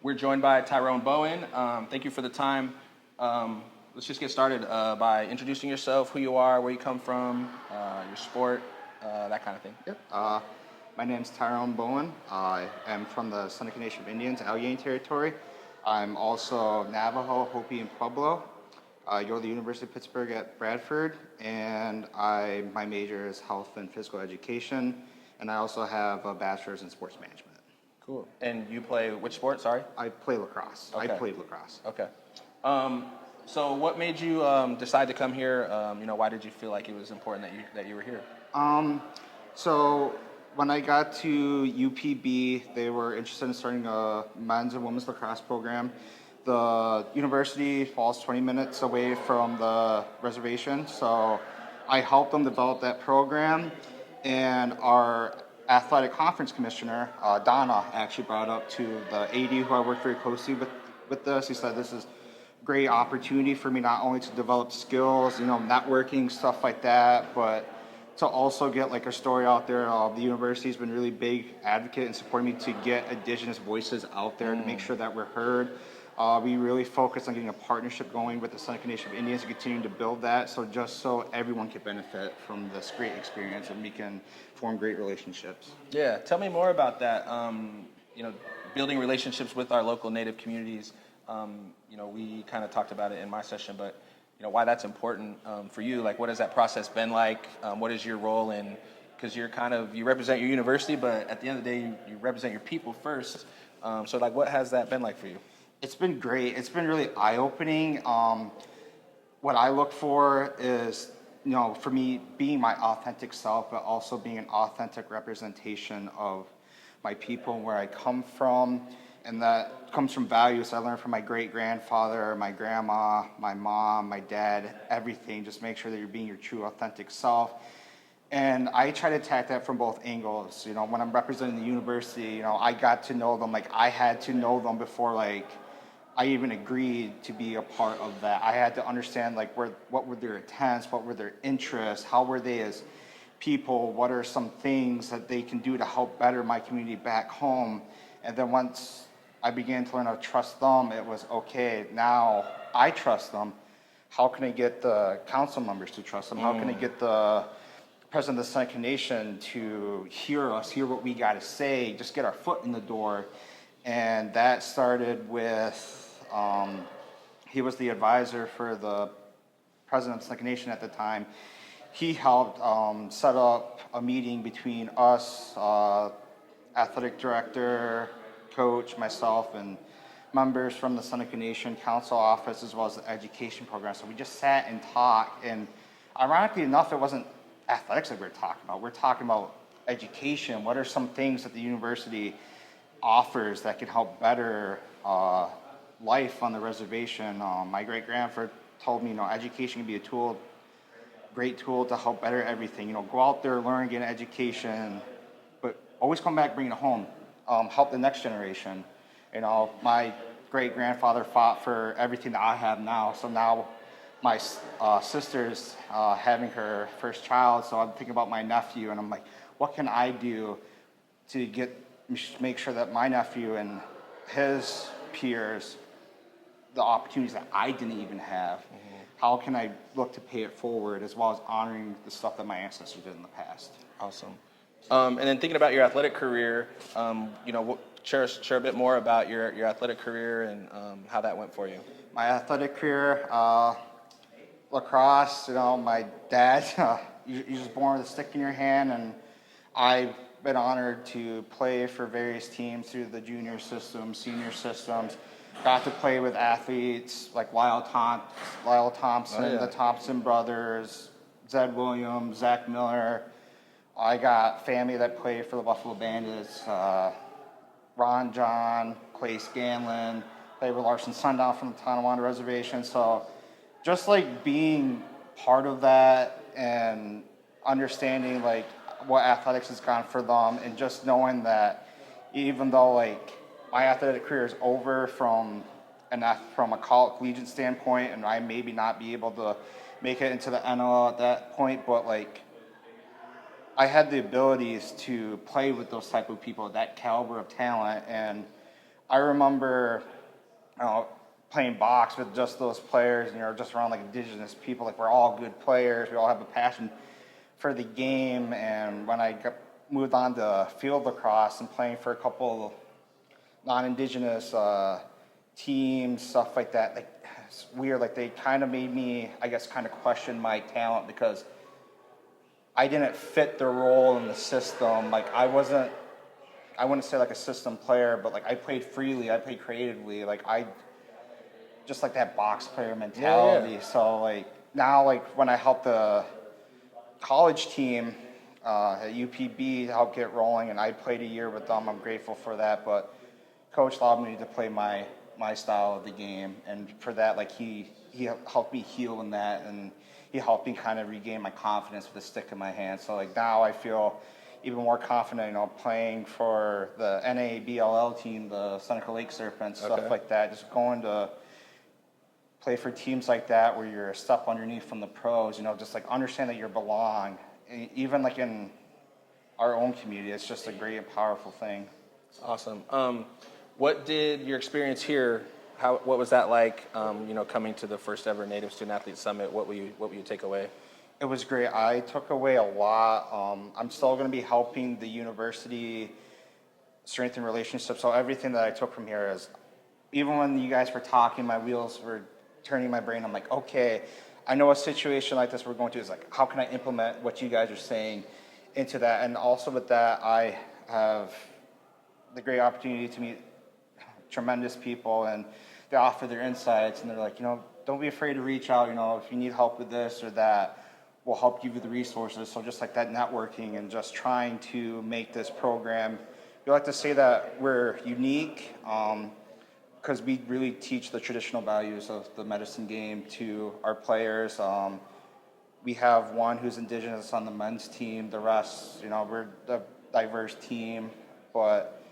We're joined by Tyrone Bowen. Thank you for the time. Let's just get started by introducing yourself, who you are, where you come from, your sport, that kind of thing. Yep. My name's Tyrone Bowen. I am from the Seneca Nation of Indians, Allegheny Territory. I'm also Navajo, Hopi, and Pueblo. I go to the University of Pittsburgh at Bradford, and my major is health and physical education, and I also have a bachelor's in sports management. Cool. And you play which sport, sorry? I play lacrosse. Okay. I played lacrosse. Okay. So what made you decide to come here? Why did you feel like it was important that you were here? So when I got to UPB, they were interested in starting a men's and women's lacrosse program. The university falls 20 minutes away from the reservation, so I helped them develop that program, and our athletic conference commissioner, Donna, actually brought up to the AD who I worked very closely with this. He said, this is a great opportunity for me not only to develop skills, networking, stuff like that, but to also get like a story out there. The university's been really big advocate and supporting me to get Indigenous voices out there to make sure that we're heard. We really focus on getting a partnership going with the Seneca Nation of Indians and continuing to build that, so everyone can benefit from this great experience and we can form great relationships. Yeah, tell me more about that. Building relationships with our local Native communities. We kind of talked about it in my session, but why that's important for you. Like, what has that process been like? What is your role in? Because you represent your university, but at the end of the day, you represent your people first. So what has that been like for you? It's been great. It's been really eye-opening. What I look for is, for me, being my authentic self, but also being an authentic representation of my people and where I come from. And that comes from values I learned from my great-grandfather, my grandma, my mom, my dad, everything. Just make sure that you're being your true, authentic self. And I try to attack that from both angles. When I'm representing the university, I got to know them. I had to know them before, I even agreed to be a part of that. I had to understand what were their intents, what were their interests, how were they as people, what are some things that they can do to help better my community back home. And then once I began to learn how to trust them, it was okay, now I trust them. How can I get the council members to trust them? How can I get the president of the Seneca Nation to hear us, hear what we got to say, just get our foot in the door? And that started with, he was the advisor for the president of the Seneca Nation at the time. He helped set up a meeting between us, athletic director, coach, myself, and members from the Seneca Nation Council office, as well as the education program. So we just sat and talked, and ironically enough, it wasn't athletics that we were talking about. We're talking about education. What are some things that the university offers that can help better life on the reservation? My great-grandfather told me, education can be a tool, great tool to help better everything. Go out there, learn, get an education, but always come back, bring it home. Help the next generation. My great-grandfather fought for everything that I have now. So now my sister's having her first child, so I'm thinking about my nephew, and I'm like, what can I do to make sure that my nephew and his peers, the opportunities that I didn't even have, how can I look to pay it forward, as well as honoring the stuff that my ancestors did in the past? Awesome. And then thinking about your athletic career, share a bit more about your athletic career and how that went for you. My athletic career, lacrosse, my dad, you're just born with a stick in your hand, and I've been honored to play for various teams through the junior systems, senior systems. Got to play with athletes like Lyle Thompson, the Thompson brothers, Zed Williams, Zach Miller. I got family that played for the Buffalo Bandits, Ron John, Clay Scanlon, played with Larson Sundown from the Tonawanda Reservation. So just being part of that and understanding what athletics has gone for them, and just knowing that even though my athletic career is over from a collegiate standpoint, and I maybe not be able to make it into the NL at that point, but I had the abilities to play with those type of people, that caliber of talent, and I remember, playing box with just those players, just around like indigenous people. Like we're all good players. We all have a passion for the game. And when I moved on to field lacrosse and playing for a couple non-indigenous teams, stuff like that, like it's weird. Like they kind of made me, I guess, kind of question my talent because I didn't fit the role in the system. Like I wouldn't say like a system player, but like I played freely, I played creatively. Like I just like that box player mentality. Yeah. So like now, like when I help the college team at UPB help get rolling, and I played a year with them, I'm grateful for that. But coach allowed me to play my style of the game, and for that, like he helped me heal in that, and he helped me kind of regain my confidence with a stick in my hand. So like now I feel even more confident, playing for the NABLL team, the Seneca Lake Serpents, stuff like that. Just going to play for teams like that where you're a step underneath from the pros, just like understand that you belong. Even like in our own community, it's just a great and powerful thing. Awesome. What did your experience here? What was that like? Coming to the first ever Native Student Athlete Summit. What will you take away? It was great. I took away a lot. I'm still going to be helping the university strengthen relationships. So everything that I took from here is, even when you guys were talking, my wheels were turning in my brain. I'm like, okay, I know a situation like this we're going to is like, how can I implement what you guys are saying into that? And also with that, I have the great opportunity to meet tremendous people, and they offer their insights, and they're like, don't be afraid to reach out. If you need help with this or that, we'll help give you the resources. So just like that networking and just trying to make this program, we like to say that we're unique because we really teach the traditional values of the medicine game to our players. We have one who's indigenous on the men's team. The rest, we're a diverse team, but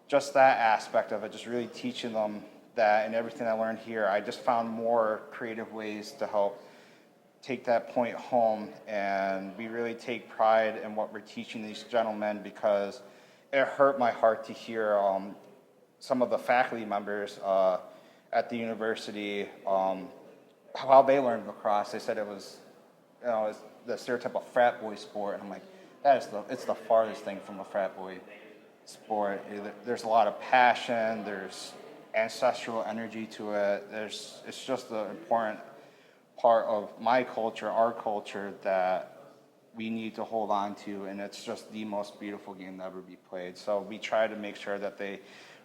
just that aspect of it, just really teaching them that, and everything I learned here, I just found more creative ways to help take that point home. And we really take pride in what we're teaching these gentlemen, because it hurt my heart to hear some of the faculty members at the university, how they learned lacrosse. They said it was, it's the stereotype of frat boy sport. And I'm like, it's the farthest thing from a frat boy sport. There's a lot of passion, there's ancestral energy to it. It's just an important part of my culture, our culture, that we need to hold on to, and it's just the most beautiful game to ever be played. So we try to make sure that they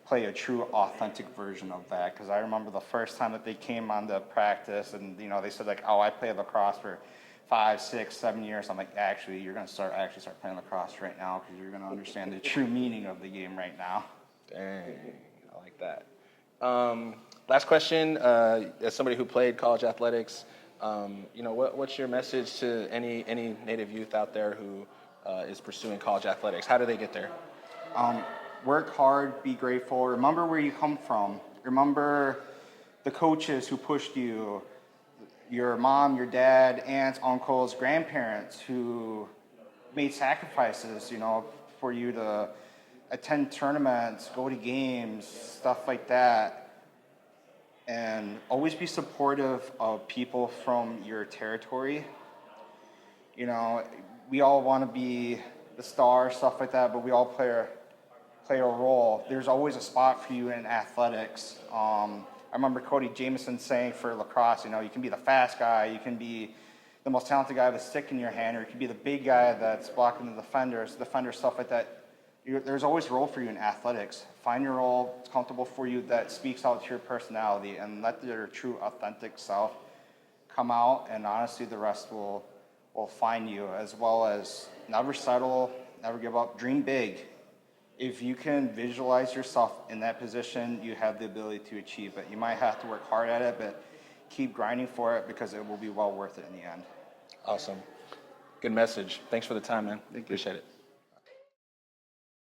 play a true, authentic version of that, because I remember the first time that they came on to practice, and they said like, oh, I played lacrosse for 5, 6, 7 years. I'm like, actually, you're going to start playing lacrosse right now, because you're going to understand the true meaning of the game right now. Dang, I like that. Last question, as somebody who played college athletics, what's your message to any Native youth out there who is pursuing college athletics? How do they get there? Work hard, be grateful. Remember where you come from. Remember the coaches who pushed you, your mom, your dad, aunts, uncles, grandparents who made sacrifices, for you to attend tournaments, go to games, stuff like that. And always be supportive of people from your territory. We all want to be the star, stuff like that, but we all play a role. There's always a spot for you in athletics. I remember Cody Jameson saying for lacrosse, you can be the fast guy, you can be the most talented guy with a stick in your hand, or you can be the big guy that's blocking the defender, stuff like that. There's always a role for you in athletics. Find your role that's comfortable for you, that speaks out to your personality, and let your true, authentic self come out, and honestly, the rest will find you, as well as never settle, never give up, dream big. If you can visualize yourself in that position, you have the ability to achieve it. You might have to work hard at it, but keep grinding for it, because it will be well worth it in the end. Awesome. Good message. Thanks for the time, man. Thank you. Appreciate it.